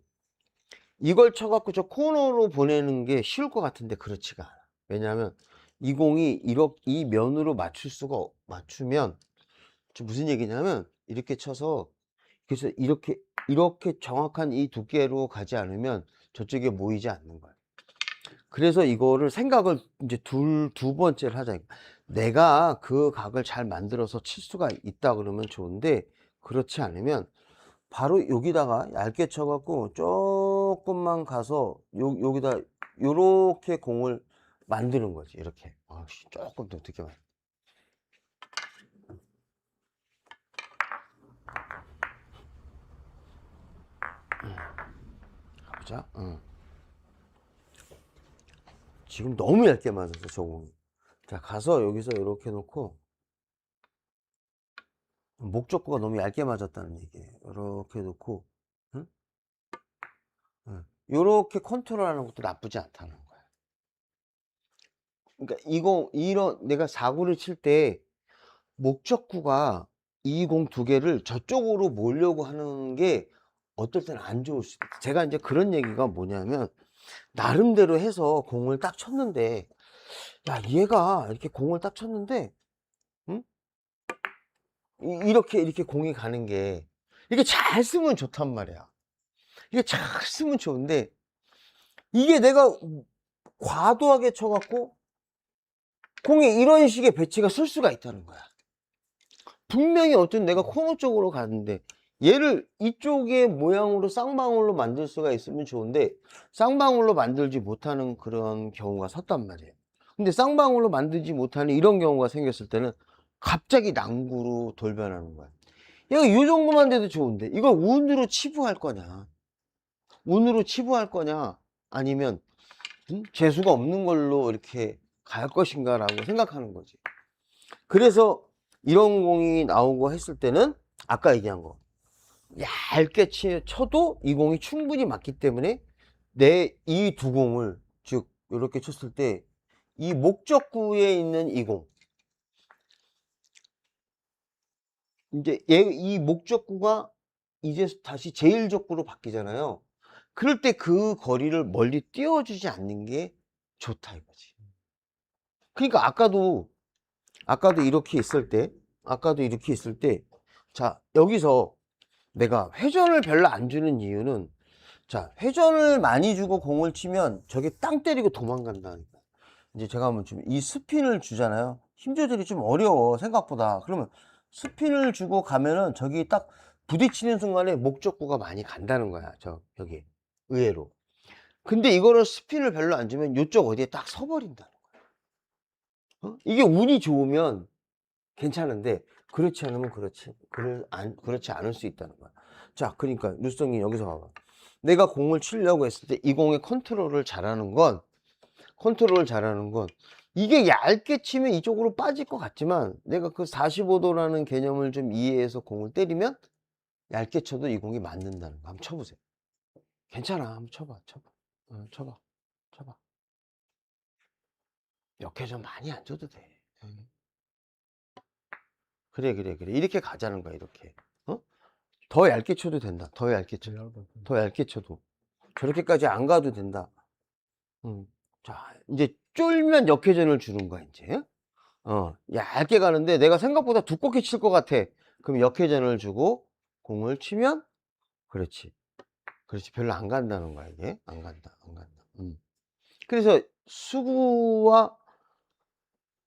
이걸 쳐갖고 저 코너로 보내는 게 쉬울 것 같은데 그렇지가 않아. 왜냐하면 이 공이 이 면으로 맞추면 무슨 얘기냐면 이렇게 쳐서, 그래서 이렇게 정확한 이 두께로 가지 않으면 저쪽에 모이지 않는 거야. 그래서 이거를 생각을 이제 두 번째를 하자. 내가 그 각을 잘 만들어서 칠 수가 있다 그러면 좋은데, 그렇지 않으면 바로 여기다가 얇게 쳐갖고 조금만 가서 여기다 요렇게 공을 만드는 거지. 이렇게 조금 더 어떻게 말. 가보자. 지금 너무 얇게 맞았어, 저 공이. 자, 가서 여기서 이렇게 놓고, 목적구가 너무 얇게 맞았다는 얘기예요. 이렇게 놓고, 응? 이렇게 컨트롤하는 것도 나쁘지 않다는 거야. 그러니까 내가 사구를 칠 때 목적구가 이 공 두 개를 저쪽으로 몰려고 하는 게 어떨 때는 안 좋을 수도 있어. 제가 이제 그런 얘기가 뭐냐면, 나름대로 해서 공을 딱 쳤는데, 야, 얘가 이렇게 공을 딱 쳤는데, 응? 이렇게 공이 가는 게, 이게 잘 쓰면 좋단 말이야. 이게 잘 쓰면 좋은데, 이게 내가 과도하게 쳐갖고, 공이 이런 식의 배치가 쓸 수가 있다는 거야. 분명히 어쨌든 내가 코너 쪽으로 가는데, 얘를 이쪽의 모양으로 쌍방울로 만들 수가 있으면 좋은데, 쌍방울로 만들지 못하는 그런 경우가 섰단 말이에요. 근데 쌍방울로 만들지 못하는 이런 경우가 생겼을 때는 갑자기 낭구로 돌변하는 거야. 얘가 이 정도만 돼도 좋은데 이걸 운으로 치부할 거냐, 운으로 치부할 거냐, 아니면 재수가 없는 걸로 이렇게 갈 것인가 라고 생각하는 거지. 그래서 이런 공이 나오고 했을 때는 아까 얘기한 거, 얇게 쳐도 이 공이 충분히 맞기 때문에 내 이 두 공을, 즉 이렇게 쳤을 때 이 목적구에 있는 이 공, 이제 이 목적구가 이제 다시 제1적구로 바뀌잖아요. 그럴 때 그 거리를 멀리 띄워주지 않는 게 좋다 이거지. 그러니까 아까도 이렇게 있을 때, 자, 여기서 내가 회전을 별로 안 주는 이유는, 자, 회전을 많이 주고 공을 치면 저게 땅 때리고 도망간다니까. 이제 제가 한번 좀 이 스핀을 주잖아요. 힘 조절이 좀 어려워, 생각보다. 그러면 스핀을 주고 가면은 저기 딱 부딪히는 순간에 목적구가 많이 간다는 거야. 여기 의외로. 근데 이거를 스핀을 별로 안 주면 이쪽 어디에 딱 서버린다는 거야. 이게 운이 좋으면 괜찮은데 그렇지 않으면 그렇지 않을 수 있다는 거야. 자, 그러니까 루성이 여기서 봐봐. 내가 공을 치려고 했을 때 이 공의 컨트롤을 잘하는 건 이게 얇게 치면 이쪽으로 빠질 것 같지만 내가 그 45도라는 개념을 좀 이해해서 공을 때리면 얇게 쳐도 이 공이 맞는다는 거. 한번 쳐보세요. 괜찮아. 한번 쳐봐. 쳐봐. 쳐봐. 역회전 많이 안 줘도 돼. 그래. 이렇게 가자는 거야, 이렇게. 더 얇게 쳐도 된다. 더 얇게 쳐도. 저렇게까지 안 가도 된다. 자, 이제 쫄면 역회전을 주는 거야, 이제. 얇게 가는데 내가 생각보다 두껍게 칠 것 같아. 그럼 역회전을 주고 공을 치면 그렇지. 별로 안 간다는 거야, 이게. 안 간다. 그래서 수구와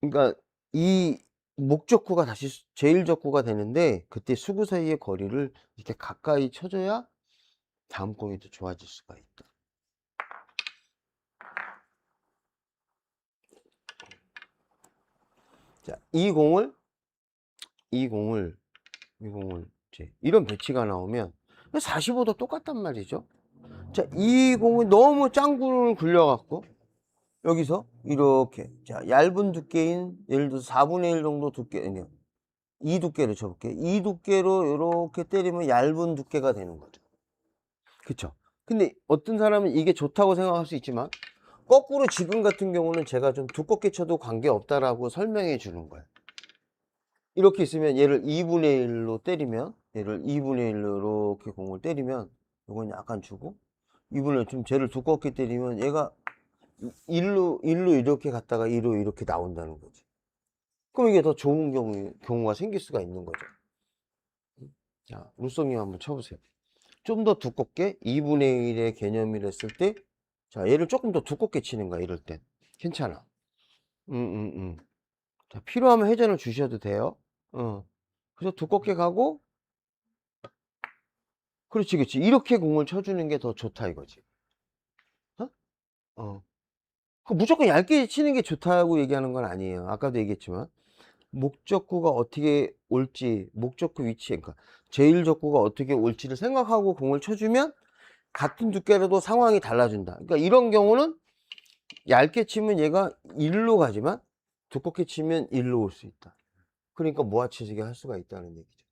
그러니까 이 목적구가 다시 제1적구가 되는데 그때 수구 사이의 거리를 이렇게 가까이 쳐줘야 다음 공이 더 좋아질 수가 있다. 자, 이 공을 이제 이런 배치가 나오면 45도 똑같단 말이죠. 자, 이 공이 너무 짱구를 굴려갖고 여기서 이렇게 자 얇은 두께인 예를 들어서 4분의 1 정도 두께 아니요 이 두께로 쳐볼게. 이 두께로 이렇게 때리면 얇은 두께가 되는 거죠. 그쵸? 근데 어떤 사람은 이게 좋다고 생각할 수 있지만 거꾸로 지금 같은 경우는 제가 좀 두껍게 쳐도 관계없다라고 설명해 주는 거예요. 이렇게 있으면 얘를 2분의 1로 때리면 얘를 2분의 1로 이렇게 공을 때리면 이건 약간 주고 2분의 1 좀 쟤를 두껍게 때리면 얘가 1로 이렇게 갔다가 2로 이렇게 나온다는 거지. 그럼 이게 더 좋은 경우가 생길 수가 있는 거죠. 자, 루성님 한번 쳐보세요. 좀 더 두껍게 2분의 1의 개념이라 했을 때, 자, 얘를 조금 더 두껍게 치는 거야, 이럴 땐. 괜찮아. 자, 필요하면 회전을 주셔도 돼요. 그래서 두껍게 가고, 그렇지. 이렇게 공을 쳐주는 게 더 좋다, 이거지. 어? 무조건 얇게 치는 게 좋다고 얘기하는 건 아니에요. 아까도 얘기했지만. 목적구가 어떻게 올지, 목적구 위치, 그러니까 제1적구가 어떻게 올지를 생각하고 공을 쳐주면 같은 두께라도 상황이 달라진다. 그러니까 이런 경우는 얇게 치면 얘가 1로 가지만 두껍게 치면 1로 올 수 있다. 그러니까 모아치지게 할 수가 있다는 얘기죠.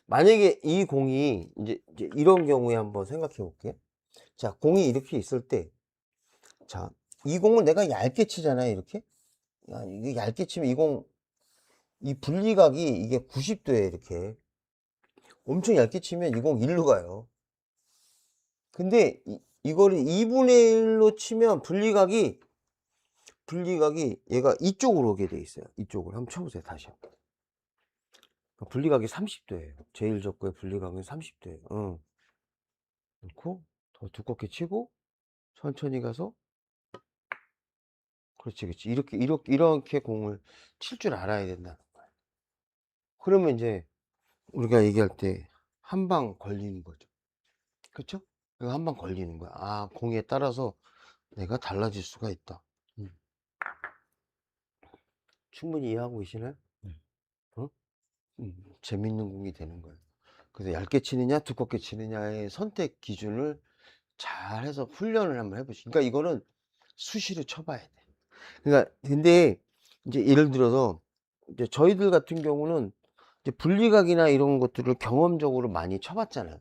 만약에 이 공이 이제 이런 경우에 한번 생각해 볼게. 자, 공이 이렇게 있을 때, 자, 이 공을 내가 얇게 치잖아요, 이렇게. 야, 이게 얇게 치면 이 분리각이 이게 90도에 이렇게. 엄청 얇게 치면 이 공 1로 가요. 근데 이거를 2분의 1로 치면 분리각이 얘가 이쪽으로 오게 돼 있어요. 이쪽으로. 한번 쳐보세요, 다시. 분리각이 30도예요. 제1적구의 분리각은 30도예요. 놓고 더 두껍게 치고 천천히 가서 그렇지. 이렇게 공을 칠 줄 알아야 된다는 거예요. 그러면 이제 우리가 얘기할 때 한 방 걸리는 거죠. 그렇죠? 한 방 걸리는 거야. 아, 공에 따라서 내가 달라질 수가 있다. 충분히 이해하고 계시나요? 어? 재밌는 공이 되는 거예요. 그래서 얇게 치느냐 두껍게 치느냐의 선택 기준을 잘 해서 훈련을 한번 해보시죠. 그러니까 이거는 수시로 쳐봐야 돼. 그러니까 근데 이제 예를 들어서 이제 저희들 같은 경우는 이제 분리각이나 이런 것들을 경험적으로 많이 쳐봤잖아요.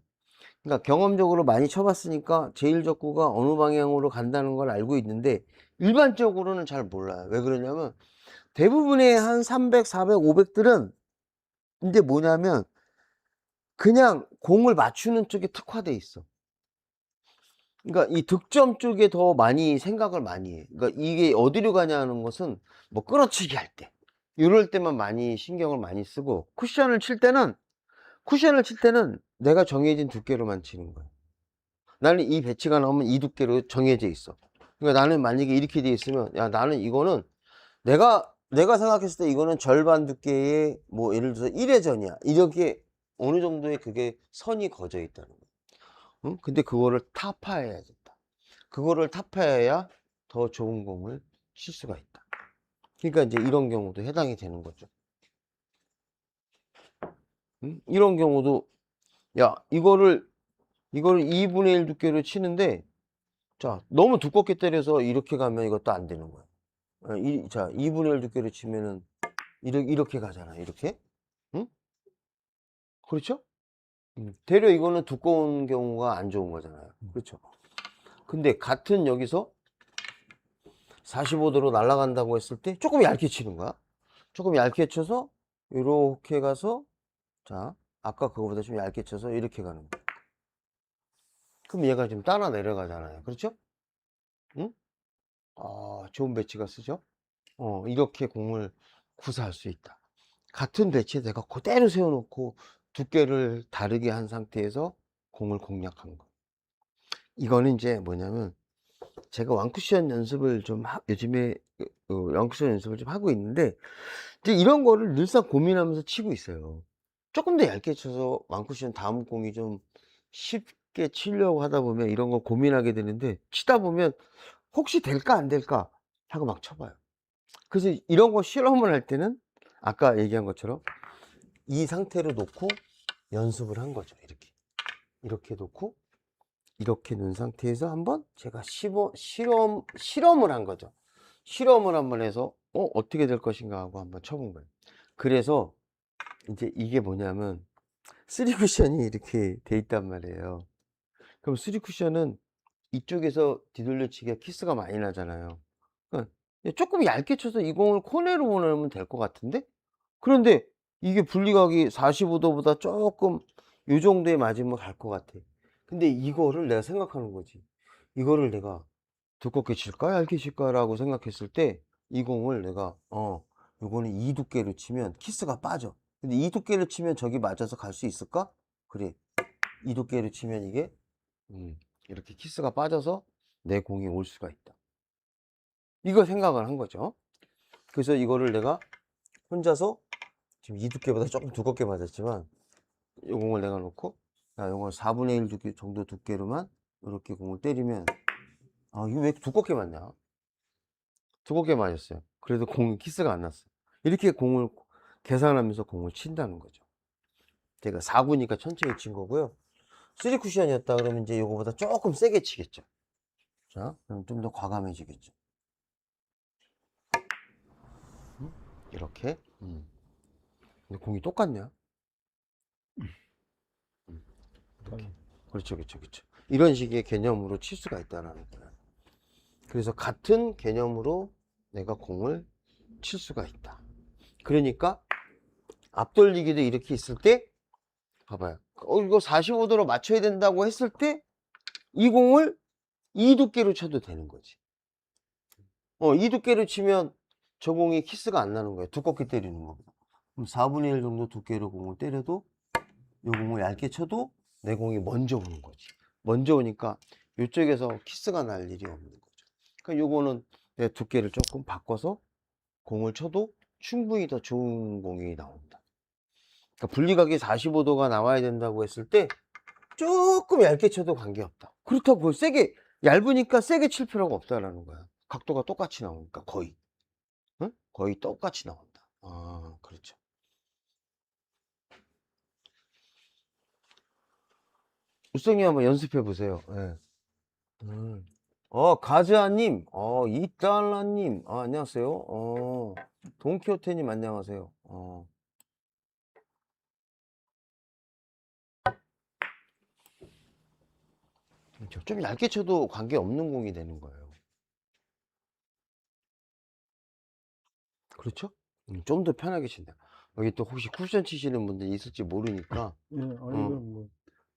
그러니까 경험적으로 많이 쳐봤으니까 제1적구가 어느 방향으로 간다는 걸 알고 있는데 일반적으로는 잘 몰라요. 왜 그러냐면 대부분의 한 300, 400, 500들은 이제 뭐냐면 그냥 공을 맞추는 쪽에 특화돼 있어. 그러니까 이 득점 쪽에 더 많이 생각을 많이 해. 그러니까 이게 어디로 가냐는 것은 뭐 끌어치기 할 때, 이럴 때만 많이 신경을 많이 쓰고 쿠션을 칠 때는 내가 정해진 두께로만 치는 거야. 나는 이 배치가 나오면 이 두께로 정해져 있어. 그러니까 나는 만약에 이렇게 돼 있으면 야 나는 이거는 내가 생각했을 때 이거는 절반 두께의 뭐 예를 들어서 1회전이야. 이렇게 어느 정도의 그게 선이 거져 있다는 거야. 응? 근데 그거를 타파해야 된다. 그거를 타파해야 더 좋은 공을 칠 수가 있다. 그러니까 이제 이런 경우도 해당이 되는 거죠. 이런 경우도, 야, 이거를 2분의 1 두께로 치는데, 자, 너무 두껍게 때려서 이렇게 가면 이것도 안 되는 거야. 자, 2분의 1 두께로 치면은, 이렇게 가잖아, 이렇게. 응? 그렇죠? 되려 이거는 두꺼운 경우가 안 좋은 거잖아요. 그렇죠? 근데 같은 여기서 45도로 날아간다고 했을 때 조금 얇게 치는 거야. 조금 얇게 쳐서 이렇게 가서, 자, 아까 그거보다 좀 얇게 쳐서 이렇게 가는 거야. 그럼 얘가 좀 따라 내려가잖아요. 그렇죠? 응? 좋은 배치가 쓰죠? 이렇게 공을 구사할 수 있다. 같은 배치에 내가 그대로 세워놓고 두께를 다르게 한 상태에서 공을 공략한 거. 이거는 이제 뭐냐면, 제가 왕쿠션 연습을 좀 요즘에 왕쿠션 연습을 좀 하고 있는데, 이제 이런 거를 늘상 고민하면서 치고 있어요. 조금 더 얇게 쳐서 왕쿠션 다음 공이 좀 쉽게 치려고 하다 보면 이런 거 고민하게 되는데, 치다 보면 혹시 될까 안 될까 하고 막 쳐봐요. 그래서 이런 거 실험을 할 때는 아까 얘기한 것처럼 이 상태로 놓고 연습을 한 거죠. 이렇게 놓고 이렇게 놓은 상태에서 한번 제가 실험을 한 거죠. 실험을 한번 해서 어떻게 될 것인가 하고 한번 쳐본 거예요. 그래서 이제 이게 뭐냐면 3쿠션이 이렇게 돼 있단 말이에요. 그럼 3쿠션은 이쪽에서 뒤돌려치기가 키스가 많이 나잖아요. 그러니까 조금 얇게 쳐서 이 공을 코너로 보내면 될 것 같은데, 그런데 이게 분리각이 45도보다 조금 요 정도에 맞으면 갈 것 같아. 근데 이거를 내가 생각하는 거지. 이거를 내가 두껍게 칠까 얇게 칠까라고 생각했을 때 이 공을 내가 요거는 이 두께로 치면 키스가 빠져. 근데 이 두께로 치면 저기 맞아서 갈 수 있을까? 그래. 이 두께로 치면 이게 이렇게 키스가 빠져서 내 공이 올 수가 있다. 이거 생각을 한 거죠. 그래서 이거를 내가 혼자서 지금 이 두께보다 조금 두껍게 맞았지만 이 공을 내가 놓고, 자, 이걸 4분의 1 두께 정도 두께로만 이렇게 공을 때리면, 이거 왜 이렇게 두껍게 맞냐? 두껍게 맞았어요. 그래도 공이 키스가 안 났어요. 이렇게 공을 계산하면서 공을 친다는 거죠. 제가 4구니까 천천히 친 거고요. 3쿠션이었다 그러면 이제 이거보다 조금 세게 치겠죠. 자, 그럼 좀 더 과감해지겠죠. 이렇게. 근데 공이 똑같냐? 이렇게. 그렇죠, 그렇죠, 그렇죠. 이런 식의 개념으로 칠 수가 있다는 거예요. 그래서 같은 개념으로 내가 공을 칠 수가 있다. 그러니까 앞돌리기도 이렇게 있을 때, 봐봐요. 이거 45도로 맞춰야 된다고 했을 때 이 공을 이 두께로 쳐도 되는 거지. 이 두께로 치면 저 공이 키스가 안 나는 거예요. 두껍게 때리는 거. 그럼 4분의 1 정도 두께로 공을 때려도 이 공을 얇게 쳐도 내 공이 먼저 오는 거지. 먼저 오니까 이쪽에서 키스가 날 일이 없는 거죠. 그러니까 요거는 내 두께를 조금 바꿔서 공을 쳐도 충분히 더 좋은 공이 나온다. 그러니까 분리각이 45도가 나와야 된다고 했을 때 조금 얇게 쳐도 관계없다. 그렇다고 그걸 세게, 얇으니까 세게 칠 필요가 없다라는 거야. 각도가 똑같이 나오니까 거의. 응? 거의 똑같이 나온다. 그렇죠. 우성이 한번 연습해 보세요. 예. 가즈아님, 이달라님, 안녕하세요. 돈키호테님, 안녕하세요. 그렇죠. 좀 얇게 쳐도 관계없는 공이 되는 거예요. 그렇죠? 좀 더 편하게 친다. 여기 또 혹시 쿠션 치시는 분들이 있을지 모르니까. 예, 이건 뭐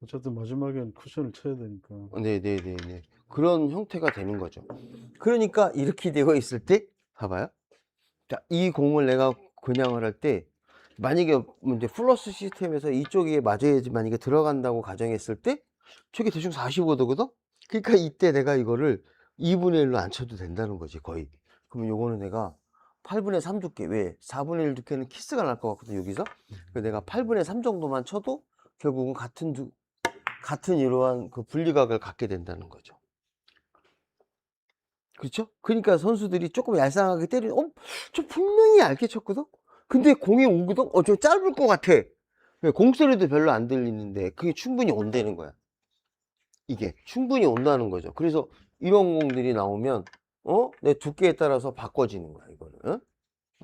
어쨌든 마지막엔 쿠션을 쳐야 되니까. 네네네네. 그런 형태가 되는 거죠. 그러니까 이렇게 되어 있을 때, 봐봐요. 자, 이 공을 내가 겨냥을 할 때, 만약에 이제 플러스 시스템에서 이쪽에 맞아야지 만약에 들어간다고 가정했을 때, 저게 대충 45도거든? 그러니까 이때 내가 이거를 2분의 1로 안 쳐도 된다는 거지, 거의. 그러면 요거는 내가 8분의 3 두께, 왜? 4분의 1 두께는 키스가 날 것 같거든, 여기서? 그래서 내가 8분의 3 정도만 쳐도 결국은 같은 이러한 그 분리각을 갖게 된다는 거죠. 그렇죠? 그러니까 선수들이 조금 얄쌍하게 때리면 저 분명히 얇게 쳤거든? 근데 공이 오거든? 저 짧을 것 같아. 공 소리도 별로 안 들리는데 그게 충분히 온다는 거야. 이게 충분히 온다는 거죠. 그래서 이런 공들이 나오면 내 두께에 따라서 바꿔지는 거야 이거는.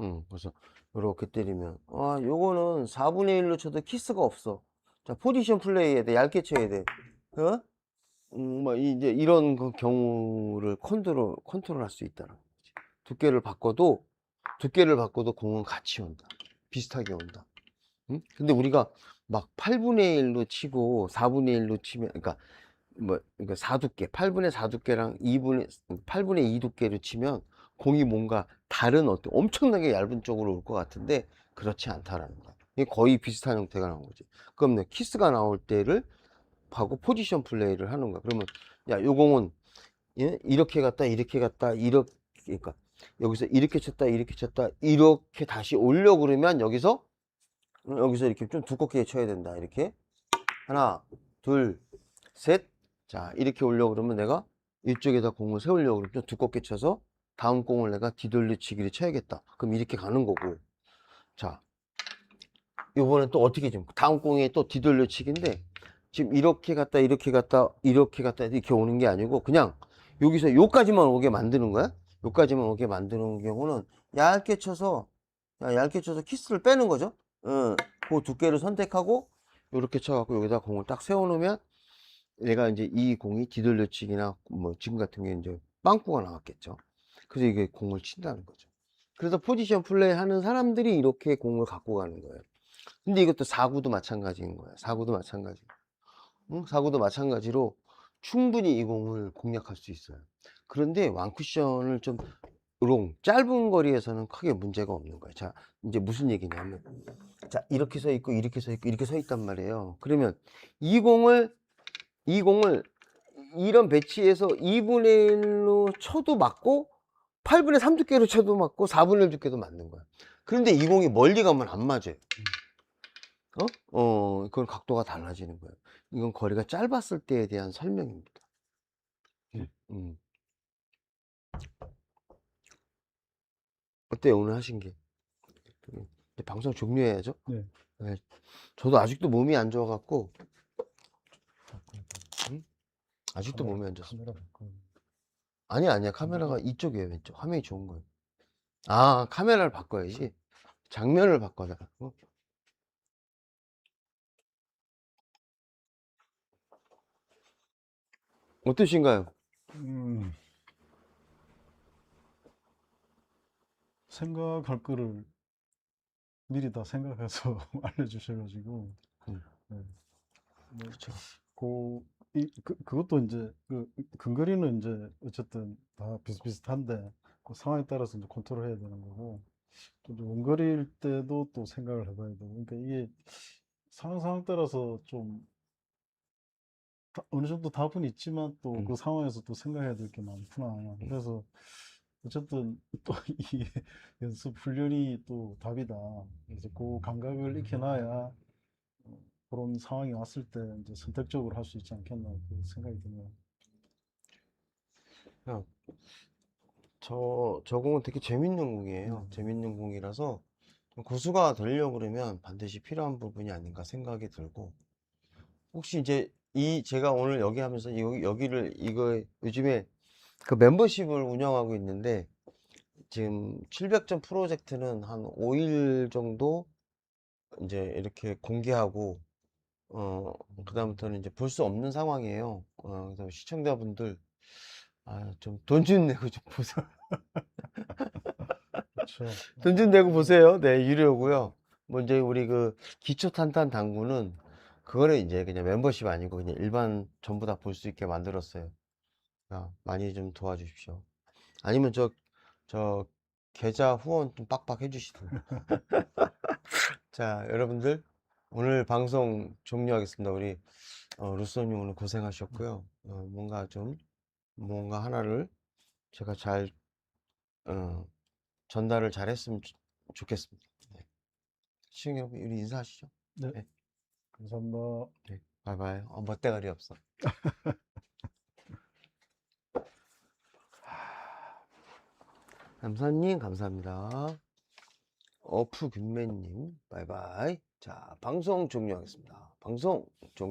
응? 그래서 이렇게 때리면 요거는 4분의 1로 쳐도 키스가 없어. 자, 포지션 플레이 해야 돼. 얇게 쳐야 돼. 어? 뭐 이제 이런 그 경우를 컨트롤할 수 있다는 거지. 두께를 바꿔도 공은 같이 온다. 비슷하게 온다. 응? 근데 우리가 막 8분의 1로 치고 4분의 1로 치면, 그러니까 4두께, 8분의 4두께랑 8분의 2 두께로 치면 공이 뭔가 다른 엄청나게 얇은 쪽으로 올 것 같은데 그렇지 않다라는 거야. 이게 거의 비슷한 형태가 나온 거지. 그럼 키스가 나올 때를 하고 포지션 플레이를 하는 거야. 그러면 야, 요 공은 이렇게 갔다 이렇게 갔다 이렇게, 그러니까 여기서 이렇게 쳤다 이렇게 쳤다 이렇게 다시 올려 그러면 여기서 이렇게 좀 두껍게 쳐야 된다. 이렇게 하나 둘 셋. 자, 이렇게 올려 그러면 내가 이쪽에다 공을 세우려고 그러면 좀 두껍게 쳐서 다음 공을 내가 뒤돌려치기를 쳐야겠다. 그럼 이렇게 가는 거고. 자, 이번엔 또 어떻게 좀 다음 공에 또 뒤돌려치기인데 지금 이렇게 갔다 이렇게 갔다 이렇게 갔다 이렇게 오는 게 아니고 그냥 여기서 요까지만 오게 만드는 거야. 요까지만 오게 만드는 경우는 얇게 쳐서 얇게 쳐서 키스를 빼는 거죠. 그 두께를 선택하고 요렇게 쳐갖고 여기다 공을 딱 세워놓으면 내가 이제 이 공이 뒤돌려치기나 뭐 지금 같은 경우에 이제 빵꾸가 나왔겠죠. 그래서 이게 공을 친다는 거죠. 그래서 포지션 플레이 하는 사람들이 이렇게 공을 갖고 가는 거예요. 근데 이것도 사구도 마찬가지인 거야. 사구도 마찬가지. 응? 사구도 마찬가지로 충분히 이 공을 공략할 수 있어요. 그런데 완쿠션을 좀 짧은 거리에서는 크게 문제가 없는 거예요. 자, 이제 무슨 얘기냐면, 자, 이렇게 서 있고, 이렇게 서 있고, 이렇게 서 있단 말이에요. 그러면 이 공을 이런 배치에서 2분의 1로 쳐도 맞고, 8분의 3 두께로 쳐도 맞고, 4분의 1 두께도 맞는 거야. 그런데 이 공이 멀리 가면 안 맞아요. 그건 각도가 달라지는 거예요. 이건 거리가 짧았을 때에 대한 설명입니다. 음. 어때요, 오늘 하신 게? 이제 방송 종료해야죠? 네. 네. 저도 아직도 몸이 안 좋아갖고, 응? 아직도 몸이 안 좋습니다. 카메라 바꿔. 아니야. 카메라가 이쪽이에요, 왼쪽. 화면이 좋은 거예요. 아, 카메라를 바꿔야지. 장면을 바꿔야 고 어떠신가요? 음, 생각할 거를 미리 다 생각해서 알려주셔가지고, 음, 네. 뭐, 그쵸. 그것도 이제, 근거리는 이제, 어쨌든 다 비슷비슷한데, 그 상황에 따라서 이제 컨트롤 해야 되는 거고, 또 이제 원거리일 때도 또 생각을 해봐야 되고, 그러니까 이게 상황 따라서 좀, 어느 정도 답은 있지만 또 음, 그 상황에서 또 생각해야 될 게 많구나. 그래서 어쨌든 또 이 연습 훈련이 또 답이다. 그래서 그 감각을 익혀놔야 그런 상황이 왔을 때 이제 선택적으로 할 수 있지 않겠나 그 생각이 드네요. 그냥 저 공은 되게 재밌는 공이에요. 음, 재밌는 공이라서 좀 고수가 되려고 그러면 반드시 필요한 부분이 아닌가 생각이 들고, 혹시 이제 제가 오늘 여기 하면서 여기를 이거 요즘에 그 멤버십을 운영하고 있는데 지금 700점 프로젝트는 한 5일 정도 이제 이렇게 공개하고 그다음부터는 이제 볼 수 없는 상황이에요. 그래서 시청자분들 좀 돈 좀 내고 좀 보세요. 그렇죠. 돈 좀 내고 보세요. 네, 유료고요. 뭐 이제 우리 그 기초 탄탄 당구는 그거를 이제 그냥 멤버십 아니고 그냥 일반 전부 다 볼 수 있게 만들었어요. 많이 좀 도와주십시오. 아니면 저 계좌 후원 좀 빡빡 해주시든가. 자, 여러분들 오늘 방송 종료하겠습니다. 우리 루소님 오늘 고생하셨고요. 뭔가 하나를 제가 잘 전달을 잘 했으면 좋겠습니다. 네. 시청자 여러분, 우리 인사하시죠. 네, 네, 감사합니다. 네. 바이바이. 멋대가리 없어. 남사님, 감사합니다. 어프균맨님, 바이바이. 자, 방송 종료하겠습니다. 방송 종료.